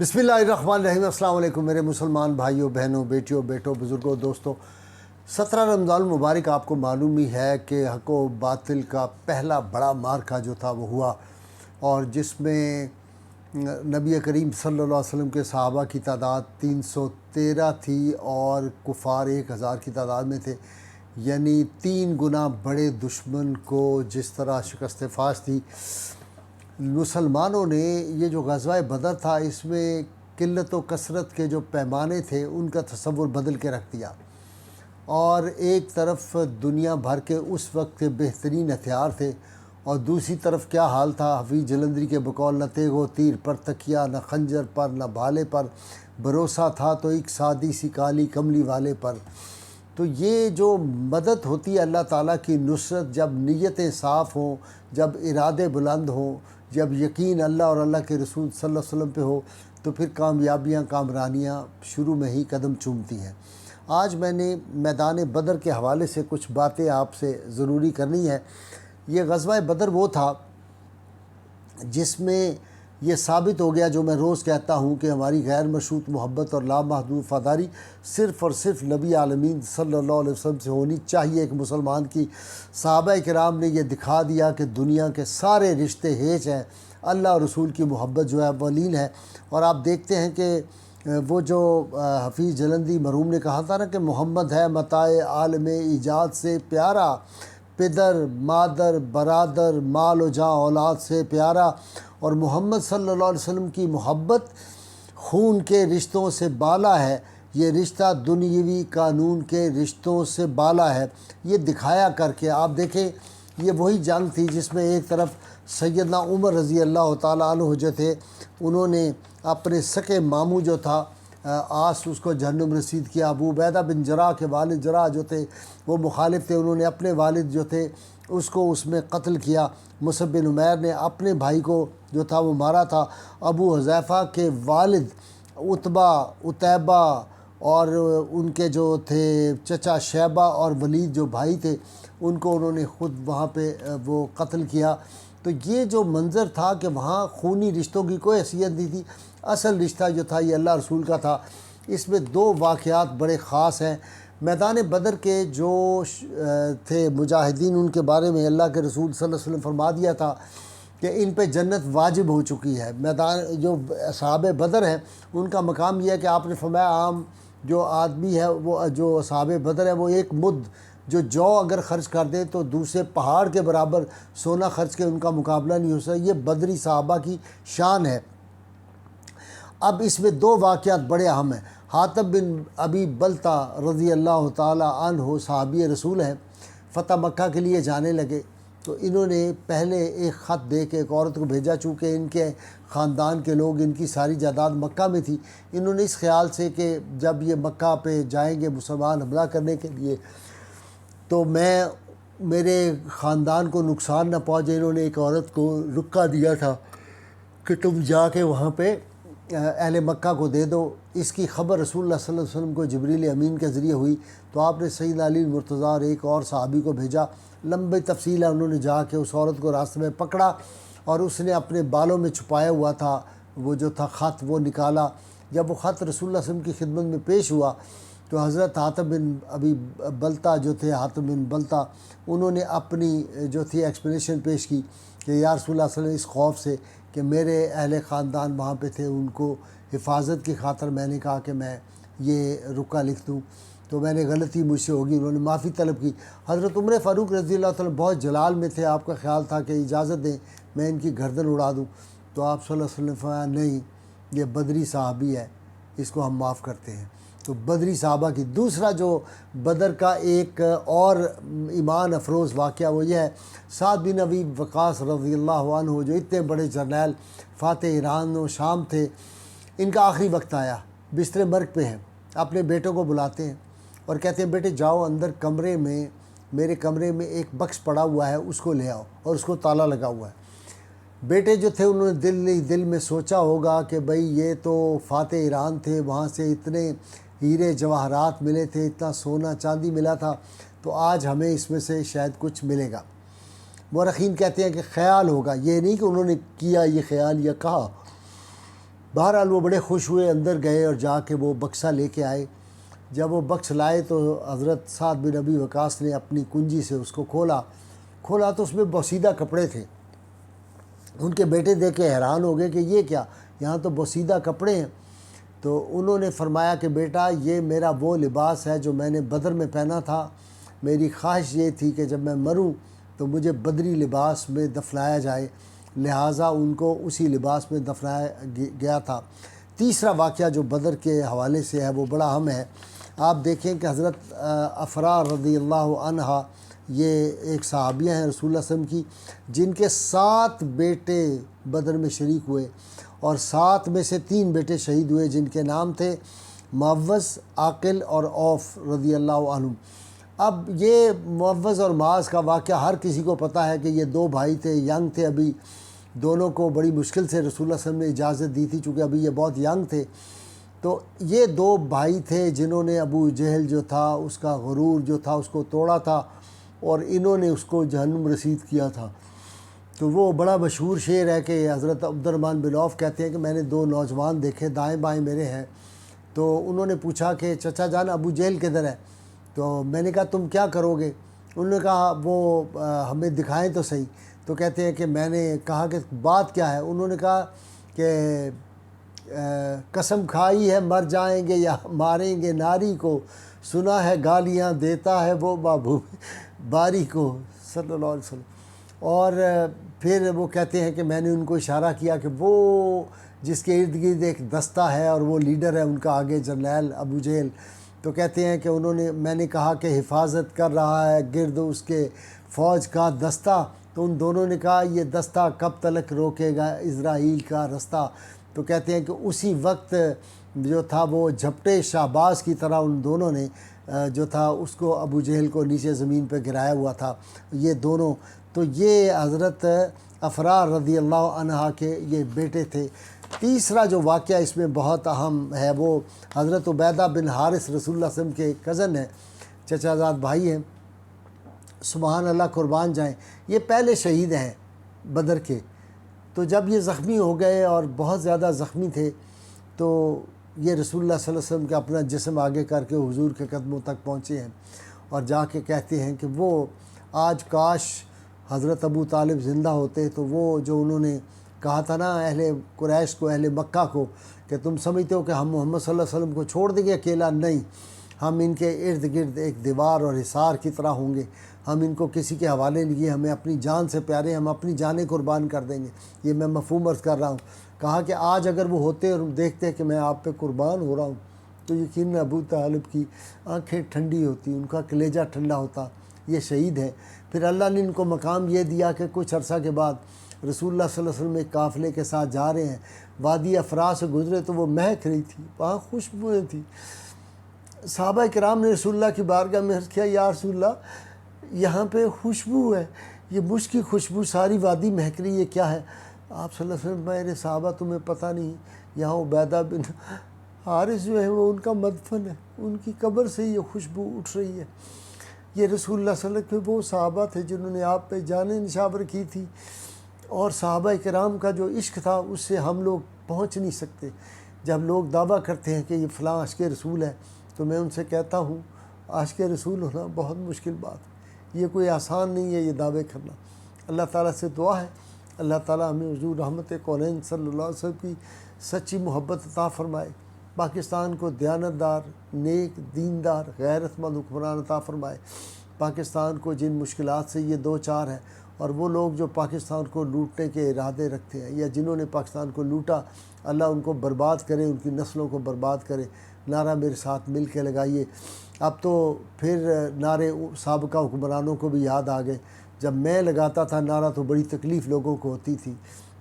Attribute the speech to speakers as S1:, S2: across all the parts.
S1: बिस्मिल्लाहिर्रहमानिर्रहीम। अस्सलाम वालेकुम मेरे मुसलमान भाइयों बहनों बेटियों बेटों बुज़ुर्गों दोस्तों। 17 रमज़ान मुबारक आपको मालूम ही है कि हक़ व बातिल का पहला बड़ा मार्का जो था वो हुआ, और जिसमें नबी करीम सल्लल्लाहु अलैहि वसल्लम के सहाबा की तादाद 313 थी और कुफ़ार 1000 की तादाद में थे। यानी 3 गुना बड़े दुश्मन को जिस तरह शिकस्त फाश थी, मुसलमानों ने ये जो ग़ज़वा बदर था इसमें किल्लत व कसरत के जो पैमाने थे उनका तसव्वुर बदल के रख दिया। और एक तरफ दुनिया भर के उस वक्त के बेहतरीन हथियार थे और दूसरी तरफ क्या हाल था, हफीज़ जलंधरी के बकौल न तेगो तीर पर तकिया, न खंजर पर, न भाले पर भरोसा था तो एक सादी सी काली कमली वाले पर। तो ये जो मदद होती है अल्लाह ताला की नुसरत, जब नीयतें साफ़ हों, जब इरादे बुलंद हों, जब यकीन अल्लाह और अल्लाह के रसूल सल्लल्लाहु अलैहि वसल्लम पे हो, तो फिर कामयाबियाँ कामरानियाँ शुरू में ही कदम चूमती हैं। आज मैंने मैदान बदर के हवाले से कुछ बातें आपसे ज़रूरी करनी है। ये ग़ज़वा बदर वो था जिसमें ये साबित हो गया जो मैं रोज़ कहता हूँ कि हमारी गैर मशरूत मोहब्बत और लामहदूद वफ़ादारी सिर्फ़ और सिर्फ नबी आलमीन सल्लल्लाहु अलैहि वसल्लम से होनी चाहिए एक मुसलमान की। सहाबा किराम ने यह दिखा दिया कि दुनिया के सारे रिश्ते हेज हैं, अल्लाह और रसूल की मोहब्बत जो है वलीन है। और आप देखते हैं कि वो जो हफीज़ जलंधी मरहूम ने कहा था ना कि मोहम्मद है मताए आलम ईजाद से प्यारा, पिदर मादर बरादर माल व जाँ औलाद से प्यारा। और मोहम्मद सल्लल्लाहु अलैहि वसल्लम की मोहब्बत खून के रिश्तों से बाला है, ये रिश्ता दुनियावी कानून के रिश्तों से बाला है। ये दिखाया करके आप देखें, ये वही जंग थी जिसमें एक तरफ सैयदना उमर रज़ी अल्लाह ताला अन्हु जो थे, उन्होंने अपने सके मामू जो था आस उसको जहन्नुम रसीद किया। अबू उबैदा बिन जराह के वालिद जराह जो थे वो मुखालिफ थे, उन्होंने अपने वालिद जो थे उसको उसमें कत्ल किया। मुसअब बिन उमैर ने अपने भाई को जो था वो मारा था। अबू हुज़ैफ़ा के वालिद उतबा उतैबा और उनके जो थे चचा शैबा और वलीद जो भाई थे उनको उन्होंने ख़ुद वहाँ पे वो कत्ल किया। तो ये जो मंज़र था कि वहाँ खूनी रिश्तों की कोई हैसियत नहीं थी, असल रिश्ता जो था ये अल्लाह रसूल का था। इसमें 2 वाक़यात बड़े ख़ास हैं। मैदान बदर के जो थे मुजाहिदीन, उनके बारे में अल्लाह के रसूल सल्लल्लाहु अलैहि वसल्लम फरमा दिया था कि इन पे जन्नत वाजिब हो चुकी है। मैदान जो असहाबे बदर हैं उनका मकाम यह है कि आपने फरमाया आम जो आदमी है वो जो असहाबे बदर है वो एक मुद्द जो जौ अगर ख़र्च कर दे तो दूसरे पहाड़ के बराबर सोना खर्च के उनका मुकाबला नहीं हो सकता। ये बदरी सहाबा की शान है। अब इसमें 2 वाक़यात बड़े अहम हैं। हातिब बिन अबी बलता रज़ी अल्लाह ताला अन्हु सहाबी रसूल हैं, फ़तह मक्का के लिए जाने लगे तो इन्होंने पहले एक ख़त दे के एक औरत को भेजा। चूँकि इनके ख़ानदान के लोग, इनकी सारी जायदाद मक्का में थी, इन्होंने इस ख़्याल से कि जब ये मक्का पे जाएंगे मुसलमान हमला करने के लिए तो मेरे ख़ानदान को नुकसान न पहुँचे, इन्होंने एक औरत को रुका दिया था कि तुम जाके वहाँ पे अहले मक्का को दे दो। इसकी ख़बर रसूलुल्लाह सल्लल्लाहु अलैहि वसल्लम को जिब्रील अमीन के ज़रिए हुई तो आपने सैयदना अली मुर्तज़ा और एक और सहाबी को भेजा। लंबी तफसील है, उन्होंने जाके उस औरत को रास्ते में पकड़ा और उसने अपने बालों में छुपाया हुआ था वो जो था ख़त, वो निकाला। जब वो ख़त रसूलुल्लाह सल्लल्लाहु अलैहि वसल्लम की खिदमत में पेश हुआ तो हज़रत हातिब बिन अबी बलता जो थे, हातिब बिन बलता, उन्होंने अपनी जो थी एक्सप्लेनेशन पेश की कि या रसूलुल्लाह सल्लल्लाहु अलैहि वसल्लम इस खौफ से कि मेरे अहले ख़ानदान वहाँ पे थे उनको हिफाजत की खातर मैंने कहा कि मैं ये रुका लिख दूँ, तो मैंने गलती मुझसे होगी। उन्होंने माफ़ी तलब की। हज़रत उमर फ़ारूक रज़ी अल्लाह ताला बहुत जलाल में थे, आपका ख़्याल था कि इजाज़त दें मैं इनकी गर्दन उड़ा दूँ, तो आप सल्लल्लाहु अलैहि वसल्लम ने फरमाया नहीं, ये बदरी सहाबी है, इसको हम माफ़ करते हैं। तो बदरी साहबा की। दूसरा जो बदर का एक और ईमान अफरोज़ वाक़या वो ये है, साद बिन अबी वक़ास रज़ी अल्लाहु अन्हु जो इतने बड़े जर्नैल फ़ातह ईरान और शाम थे, इनका आखिरी वक्त आया, बिस्तर मर्ग पे हैं, अपने बेटों को बुलाते हैं और कहते हैं बेटे जाओ अंदर कमरे में, मेरे कमरे में एक बक्स पड़ा हुआ है उसको ले आओ और उसको ताला लगा हुआ है। बेटे जो थे उन्होंने दिल में सोचा होगा कि भाई ये तो फ़ातह ईरान थे, वहाँ से इतने हीरे जवाहरात मिले थे, इतना सोना चांदी मिला था, तो आज हमें इसमें से शायद कुछ मिलेगा। मुअर्रिखीन कहते हैं कि ख़याल होगा, ये नहीं कि उन्होंने किया ये ख्याल या कहा, بہرحال وہ بڑے خوش ہوئے، اندر گئے اور جا کے وہ بکسہ لے کے آئے۔ جب وہ بکس لائے تو حضرت سعد بن ابی وقاص نے اپنی کنجی سے اس کو کھولا تو اس میں بوسیدہ کپڑے تھے۔ ان کے بیٹے دیکھ کے حیران ہو گئے کہ یہ کیا، یہاں تو بوسیدہ کپڑے ہیں۔ تو انہوں نے فرمایا کہ بیٹا یہ میرا وہ لباس ہے جو میں نے بدر میں پہنا تھا، میری خواہش یہ تھی کہ جب میں مروں تو مجھے بدری لباس میں دفنایا جائے، لہٰذا ان کو اسی لباس میں دفنایا گیا تھا۔ تیسرا واقعہ جو بدر کے حوالے سے ہے وہ بڑا اہم ہے۔ آپ دیکھیں کہ حضرت افرا رضی اللہ عنہا یہ ایک صحابیہ ہیں رسول اللہ صلی اللہ علیہ وسلم کی، جن کے 7 بیٹے بدر میں شریک ہوئے، اور 7 میں سے 3 بیٹے شہید ہوئے جن کے نام تھے معوذ، عاقل اور عوف رضی اللہ عنہ۔ اب یہ معوذ اور معاذ کا واقعہ ہر کسی کو پتہ ہے کہ یہ 2 بھائی تھے، ینگ تھے، ابھی دونوں کو بڑی مشکل سے رسول اللہ صلی اللہ علیہ وسلم نے اجازت دی تھی چونکہ ابھی یہ بہت ینگ تھے۔ تو یہ 2 بھائی تھے جنہوں نے ابو جہل جو تھا اس کا غرور جو تھا اس کو توڑا تھا، اور انہوں نے اس کو جہنم رسید کیا تھا۔ تو وہ بڑا مشہور شعر ہے کہ حضرت عبد الرحمن بن عوف کہتے ہیں کہ میں نے 2 نوجوان دیکھے، دائیں بائیں میرے ہیں۔ تو انہوں نے پوچھا کہ چچا جان ابو جہل کدھر ہے؟ تو میں نے کہا تم کیا کرو گے؟ انہوں نے کہا وہ ہمیں دکھائیں تو صحیح۔ تو کہتے ہیں کہ میں نے کہا کہ بات کیا ہے؟ انہوں نے کہا کہ قسم کھائی ہے مر جائیں گے یا ماریں گے ناری کو، سنا ہے گالیاں دیتا ہے وہ محبوب باری کو صلی اللہ علیہ وسلم۔ اور پھر وہ کہتے ہیں کہ میں نے ان کو اشارہ کیا کہ وہ جس کے ارد گرد ایک دستہ ہے اور وہ لیڈر ہے ان کا آگے جرنیل ابو جہل۔ تو کہتے ہیں کہ میں نے کہا کہ حفاظت کر رہا ہے گرد اس کے فوج کا دستہ، تو ان دونوں نے کہا یہ دستہ کب تلک روکے گا اسرائیل کا رستہ۔ تو کہتے ہیں کہ اسی وقت جو تھا وہ جھپٹے شہباز کی طرح ان دونوں نے جو تھا اس کو ابو جہل کو نیچے زمین پہ گرایا ہوا تھا یہ دونوں۔ تو یہ حضرت افرا رضی اللہ عنہا کے یہ بیٹے تھے۔ تیسرا جو واقعہ اس میں بہت اہم ہے وہ حضرت عبیدہ بن حارث رسول اللہ صلی اللہ علیہ وسلم کے کزن ہیں، چچا زاد بھائی ہیں، سبحان اللہ قربان جائیں۔ یہ پہلے شہید ہیں بدر کے۔ تو جب یہ زخمی ہو گئے اور بہت زیادہ زخمی تھے تو یہ رسول اللہ صلی اللہ علیہ وسلم کا اپنا جسم آگے کر کے حضور کے قدموں تک پہنچے ہیں اور جا کے کہتے ہیں کہ وہ آج کاش حضرت ابو طالب زندہ ہوتے، تو وہ جو انہوں نے کہا تھا نا اہل قریش کو، اہل مکہ کو، کہ تم سمجھتے ہو کہ ہم محمد صلی اللہ علیہ وسلم کو چھوڑ دیں گے اکیلا؟ نہیں، ہم ان کے ارد گرد ایک دیوار اور حصار کی طرح ہوں گے، ہم ان کو کسی کے حوالے نہیں، ہمیں اپنی جان سے پیارے، ہم اپنی جانیں قربان کر دیں گے۔ یہ میں مفہوم عرض کر رہا ہوں۔ کہا کہ آج اگر وہ ہوتے اور دیکھتے کہ میں آپ پہ قربان ہو رہا ہوں تو یقیناً ابو طالب کی آنکھیں ٹھنڈی ہوتی، ان کا کلیجہ ٹھنڈا ہوتا۔ یہ شہید ہیں۔ پھر اللہ نے ان کو مقام یہ دیا کہ کچھ عرصہ کے بعد رسول اللہ صلی اللہ علیہ وسلم ایک قافلے کے ساتھ جا رہے ہیں، وادی افرا سے گزرے تو وہ مہک رہی تھی، وہاں خوشبوئیں تھیں۔ صحابہ کرام نے رسول اللہ کی بارگاہ میں عرض کیا یا رسول اللہ یہاں پہ خوشبو ہے، یہ مشک کی خوشبو ساری وادی مہک رہی ہے، کیا ہے؟ آپ صلی اللہ علیہ وسلم میرے صحابہ تمہیں پتہ نہیں، یہاں عبیدہ بن حارث جو ہے وہ ان کا مدفن ہے، ان کی قبر سے یہ خوشبو اٹھ رہی ہے۔ یہ رسول اللہ صلی اللہ علیہ وسلم کے وہ صحابہ تھے جنہوں نے آپ پہ جانیں نشاور کی تھی، اور صحابہ کرام کا جو عشق تھا اس سے ہم لوگ پہنچ نہیں سکتے۔ جب لوگ دعویٰ کرتے ہیں کہ یہ فلاں عاشق رسول ہے تو میں ان سے کہتا ہوں عاشق رسول ہونا بہت مشکل بات ہے، یہ کوئی آسان نہیں ہے یہ دعوے کرنا۔ اللہ تعالیٰ سے دعا ہے اللہ تعالیٰ ہمیں حضور رحمت کونین صلی اللہ علیہ وسلم کی سچی محبت عطا فرمائے، پاکستان کو دیانتدار، نیک، دیندار، غیرت مند حکمران عطا فرمائے۔ پاکستان کو جن مشکلات سے یہ دو چار ہیں، اور وہ لوگ جو پاکستان کو لوٹنے کے ارادے رکھتے ہیں یا جنہوں نے پاکستان کو لوٹا، اللہ ان کو برباد کرے، ان کی نسلوں کو برباد کرے۔ نعرہ میرے ساتھ مل کے لگائیے۔ اب تو پھر نعرے سابقہ حکمرانوں کو بھی یاد آ گئے۔ جب میں لگاتا تھا نعرہ تو بڑی تکلیف لوگوں کو ہوتی تھی۔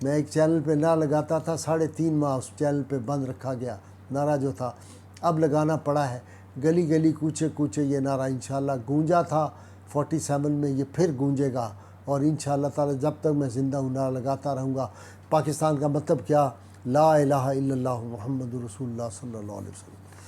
S1: میں ایک چینل پہ نعرہ لگاتا تھا، 3.5 ماہ اس چینل پہ بند رکھا گیا نعرہ جو تھا، اب لگانا پڑا ہے۔ گلی گلی کوچے کوچے یہ نعرہ انشاءاللہ گونجا تھا 47 میں، یہ پھر گونجے گا، اور انشاءاللہ تعالی جب تک میں زندہ ہوں نعرہ لگاتا رہوں گا۔ پاکستان کا مطلب کیا؟ لا الہ الا اللہ محمد رسول اللہ صلی اللہ علیہ وسلم۔